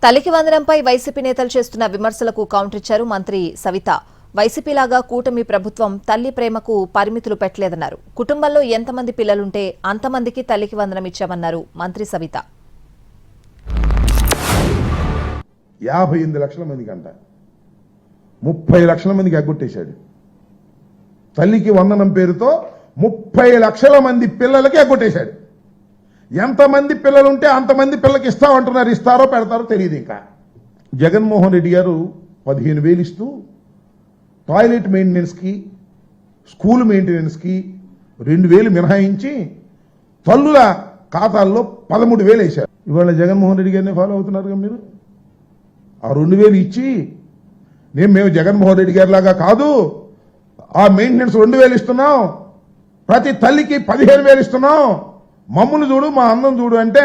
తల్లికి వందనంపై వైసీపీ నేతలు చేస్తున్న విమర్శలకు కౌంటర్ ఇచ్చారు మంత్రి సవిత. వైసీపీలాగా కూటమి ప్రభుత్వం తల్లి ప్రేమకు పరిమితులు పెట్టలేదన్నారు. కుటుంబంలో ఎంతమంది పిల్లలుంటే అంతమందికి తల్లికి వందనం ఇచ్చామన్నారు మంత్రి సవిత. 58 లక్షల మందికి అంట 30 లక్షల మందికి ఎగ్గొట్టేశాడు. తల్లికి వందనం పేరుతో 30 లక్షల మంది పిల్లలకి ఎగ్గొట్టేశాడు. ఎంతమంది పిల్లలుంటే అంతమంది పిల్లలకి ఇస్తామంటున్నారు. ఇస్తారో పెడతారో తెలియదు. ఇంకా జగన్మోహన్ రెడ్డి గారు 15,000 ఇస్తూ టాయిలెట్ మెయింటెనెన్స్కి, స్కూల్ మెయింటెనెన్స్కి 2,000 మినహాయించి తల్లుల ఖాతాల్లో 13,000 వేశారు. ఇవాళ జగన్మోహన్ రెడ్డి గారిని ఫాలో అవుతున్నారు మీరు. ఆ 2,000 ఇచ్చి మేము జగన్మోహన్ రెడ్డి గారి లాగా కాదు, ఆ మెయింటెనెన్స్ 2,000 ఇస్తున్నాం, ప్రతి తల్లికి 15,000 ఇస్తున్నాం, మమ్మల్ని చూడు, మా అందం చూడు అంటే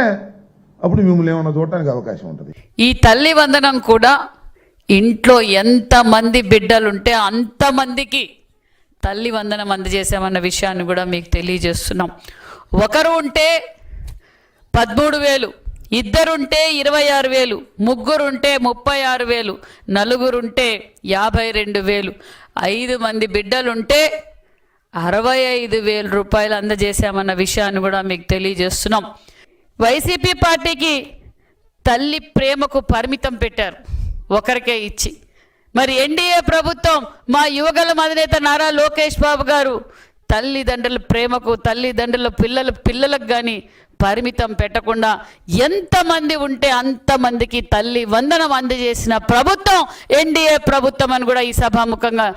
అప్పుడు మిమ్మల్ని ఏమన్నా చూడటానికి అవకాశం ఉంటుంది. ఈ తల్లి వందనం కూడా ఇంట్లో ఎంతమంది బిడ్డలుంటే అంతమందికి తల్లి వందనం అందజేసామన్న విషయాన్ని కూడా మీకు తెలియజేస్తున్నాం. ఒకరు ఉంటే 13,000, ఇద్దరుంటే 26,000, ముగ్గురుంటే 36,000, నలుగురుంటే 52,000, 5 మంది బిడ్డలుంటే 65,000 రూపాయలు అందజేశామన్న విషయాన్ని కూడా మీకు తెలియజేస్తున్నాం. వైసీపీ పార్టీకి తల్లి ప్రేమకు పరిమితం పెట్టారు, ఒకరికే ఇచ్చి. మరి ఎన్డీఏ ప్రభుత్వం, మా యువగళం అధినేత నారా లోకేష్ బాబు గారు తల్లిదండ్రుల ప్రేమకు, తల్లిదండ్రుల పిల్లలకు కానీ పరిమితం పెట్టకుండా ఎంతమంది ఉంటే అంతమందికి తల్లి వందనం అందజేసిన ప్రభుత్వం ఎన్డీఏ ప్రభుత్వం అని కూడా ఈ సభాముఖంగా